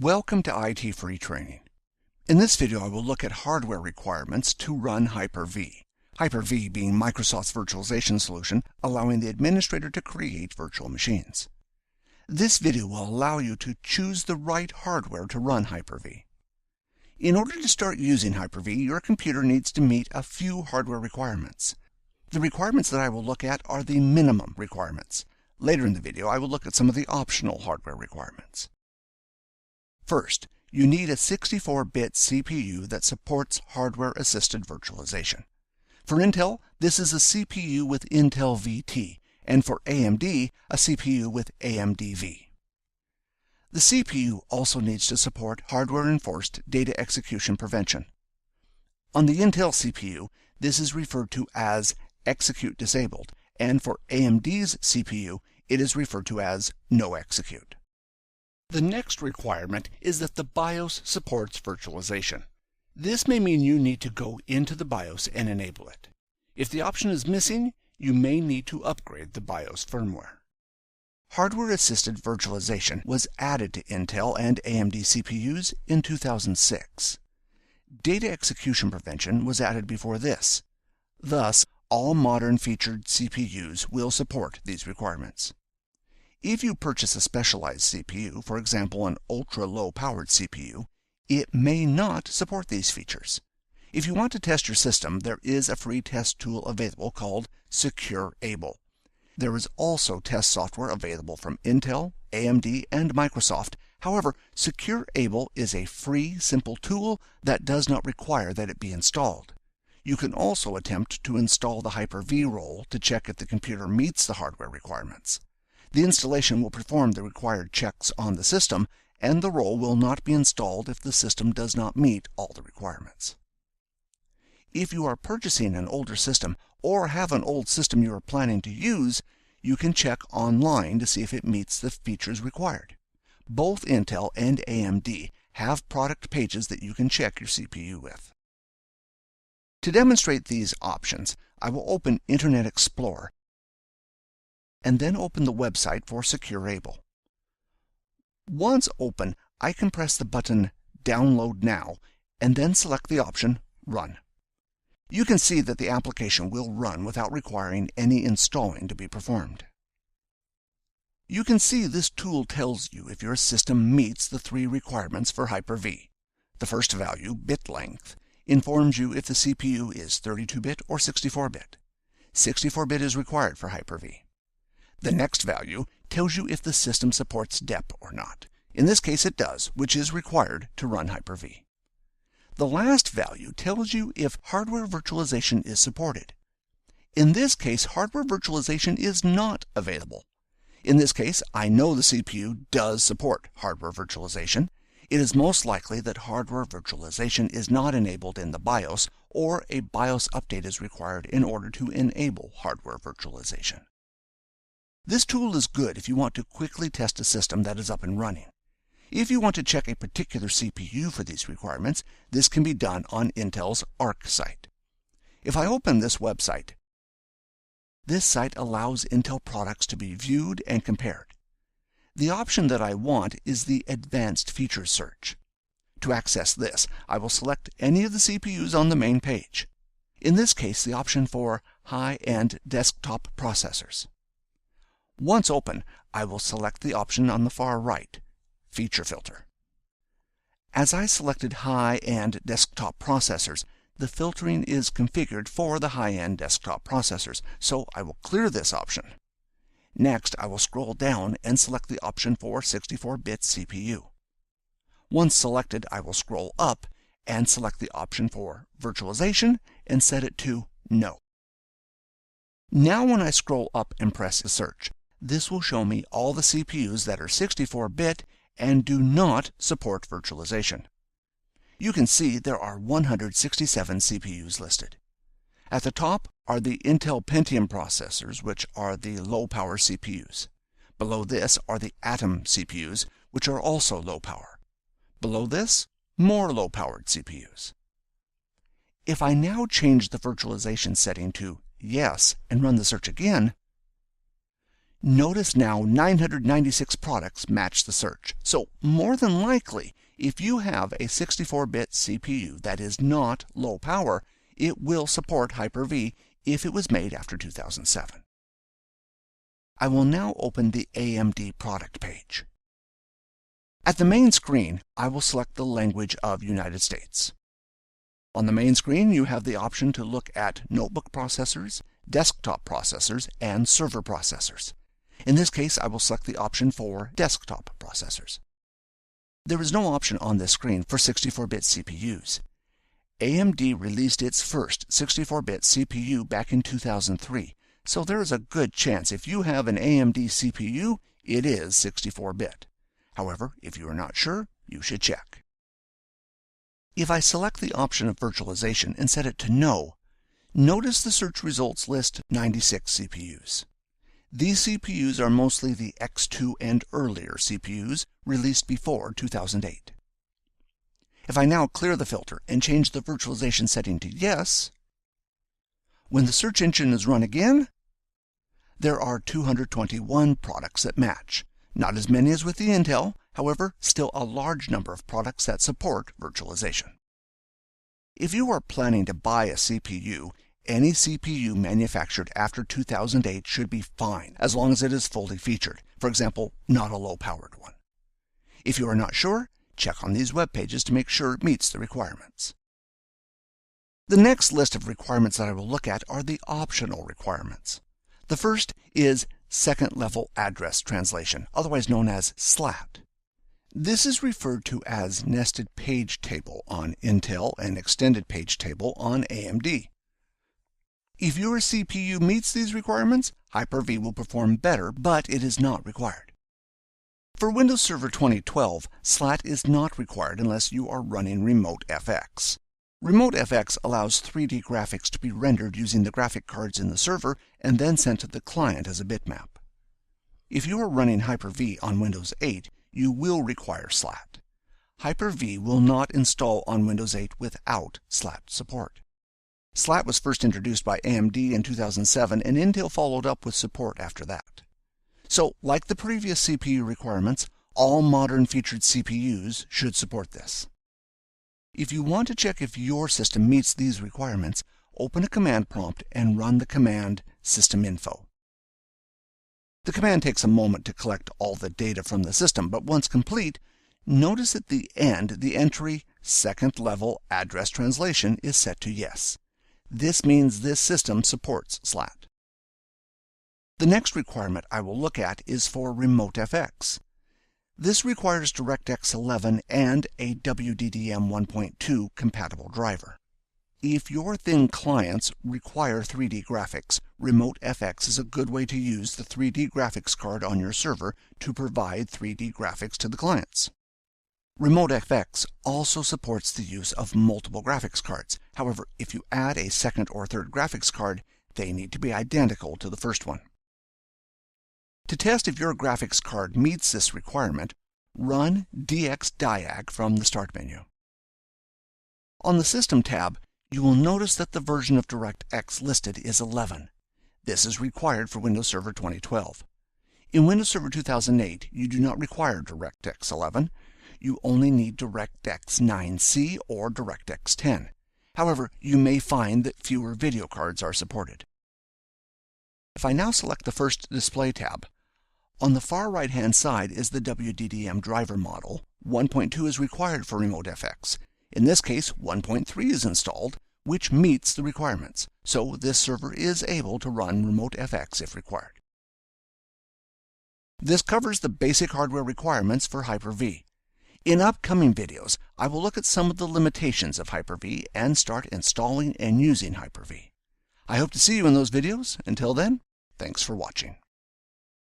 Welcome to EP3 training. In this video I will look at hardware requirements to run Hyper-V. Hyper-V being Microsoft's virtualization solution, allowing the administrator to create virtual machines. This video will allow you to choose the right hardware to run Hyper-V. In order to start using Hyper-V, your computer needs to meet a few hardware requirements. The requirements that I will look at are the minimum requirements. Later in the video I will look at some of the optional hardware requirements. First, you need a 64-bit CPU that supports hardware-assisted virtualization. For Intel, this is a CPU with Intel VT, and for AMD, a CPU with AMD V. The CPU also needs to support hardware-enforced data execution prevention. On the Intel CPU, this is referred to as execute disabled, and for AMD's CPU, it is referred to as no execute. The next requirement is that the BIOS supports virtualization. This may mean you need to go into the BIOS and enable it. If the option is missing, you may need to upgrade the BIOS firmware. Hardware-assisted virtualization was added to Intel and AMD CPUs in 2006. Data execution prevention was added before this. Thus, all modern featured CPUs will support these requirements. If you purchase a specialized CPU, for example an ultra-low-powered CPU, it may not support these features. If you want to test your system, there is a free test tool available called SecureAble. There is also test software available from Intel, AMD, and Microsoft. However, SecureAble is a free, simple tool that does not require that it be installed. You can also attempt to install the Hyper-V role to check if the computer meets the hardware requirements. The installation will perform the required checks on the system, and the role will not be installed if the system does not meet all the requirements. If you are purchasing an older system or have an old system you are planning to use, you can check online to see if it meets the features required. Both Intel and AMD have product pages that you can check your CPU with. To demonstrate these options, I will open Internet Explorer and then open the website for SecureAble. Once open, I can press the button Download Now and then select the option Run. You can see that the application will run without requiring any installing to be performed. You can see this tool tells you if your system meets the three requirements for Hyper-V. The first value, bit length, informs you if the CPU is 32-bit or 64-bit. 64-bit is required for Hyper-V. The next value tells you if the system supports DEP or not. In this case it does, which is required to run Hyper-V. The last value tells you if hardware virtualization is supported. In this case, hardware virtualization is not available. In this case, I know the CPU does support hardware virtualization. It is most likely that hardware virtualization is not enabled in the BIOS, or a BIOS update is required in order to enable hardware virtualization. This tool is good if you want to quickly test a system that is up and running. If you want to check a particular CPU for these requirements, this can be done on Intel's ARC site. If I open this website, this site allows Intel products to be viewed and compared. The option that I want is the Advanced Features search. To access this, I will select any of the CPUs on the main page. In this case, the option for high-end desktop processors. Once open, I will select the option on the far right, Feature Filter. As I selected high-end desktop processors, the filtering is configured for the high-end desktop processors, so I will clear this option. Next, I will scroll down and select the option for 64-bit CPU. Once selected, I will scroll up and select the option for virtualization and set it to No. Now when I scroll up and press Search, this will show me all the CPUs that are 64-bit and do not support virtualization. You can see there are 167 CPUs listed. At the top are the Intel Pentium processors, which are the low-power CPUs. Below this are the Atom CPUs, which are also low-power. Below this, more low-powered CPUs. If I now change the virtualization setting to Yes and run the search again, Notice now 996 products match the search. So more than likely, if you have a 64-bit CPU that is not low power, it will support Hyper-V if it was made after 2007. I will now open the AMD product page. At the main screen, I will select the language of United States. On the main screen, you have the option to look at notebook processors, desktop processors, and server processors. In this case, I will select the option for desktop processors. There is no option on this screen for 64-bit CPUs. AMD released its first 64-bit CPU back in 2003, so there is a good chance if you have an AMD CPU, it is 64-bit. However, if you are not sure, you should check. If I select the option of virtualization and set it to No, notice the search results list 96 CPUs. These CPUs are mostly the X2 and earlier CPUs released before 2008. If I now clear the filter and change the virtualization setting to Yes, when the search engine is run again, there are 221 products that match. Not as many as with the Intel, however, still a large number of products that support virtualization. If you are planning to buy a CPU, any CPU manufactured after 2008 should be fine, as long as it is fully featured. For example, not a low-powered one. If you are not sure, check on these web pages to make sure it meets the requirements. The next list of requirements that I will look at are the optional requirements. The first is Second-Level Address Translation, otherwise known as SLAT. This is referred to as Nested Page Table on Intel and Extended Page Table on AMD. If your CPU meets these requirements, Hyper-V will perform better, but it is not required. For Windows Server 2012, SLAT is not required unless you are running RemoteFX. RemoteFX allows 3D graphics to be rendered using the graphic cards in the server and then sent to the client as a bitmap. If you are running Hyper-V on Windows 8, you will require SLAT. Hyper-V will not install on Windows 8 without SLAT support. SLAT was first introduced by AMD in 2007, and Intel followed up with support after that. So, like the previous CPU requirements, all modern featured CPUs should support this. If you want to check if your system meets these requirements, open a command prompt and run the command systeminfo. The command takes a moment to collect all the data from the system, but once complete, notice at the end the entry Second-Level Address Translation is set to Yes. This means this system supports SLAT. The next requirement I will look at is for RemoteFX. This requires DirectX 11 and a WDDM 1.2 compatible driver. If your thin clients require 3D graphics, RemoteFX is a good way to use the 3D graphics card on your server to provide 3D graphics to the clients. RemoteFX also supports the use of multiple graphics cards. However, if you add a second or third graphics card, they need to be identical to the first one. To test if your graphics card meets this requirement, run dxdiag from the Start menu. On the System tab, you will notice that the version of DirectX listed is 11. This is required for Windows Server 2012. In Windows Server 2008, you do not require DirectX 11. You only need DirectX 9C or DirectX 10. However, you may find that fewer video cards are supported. If I now select the first Display tab, on the far right-hand side is the WDDM driver model. 1.2 is required for RemoteFX. In this case, 1.3 is installed, which meets the requirements, so this server is able to run RemoteFX if required. This covers the basic hardware requirements for Hyper-V. In upcoming videos, I will look at some of the limitations of Hyper-V and start installing and using Hyper-V. I hope to see you in those videos. Until then, thanks for watching.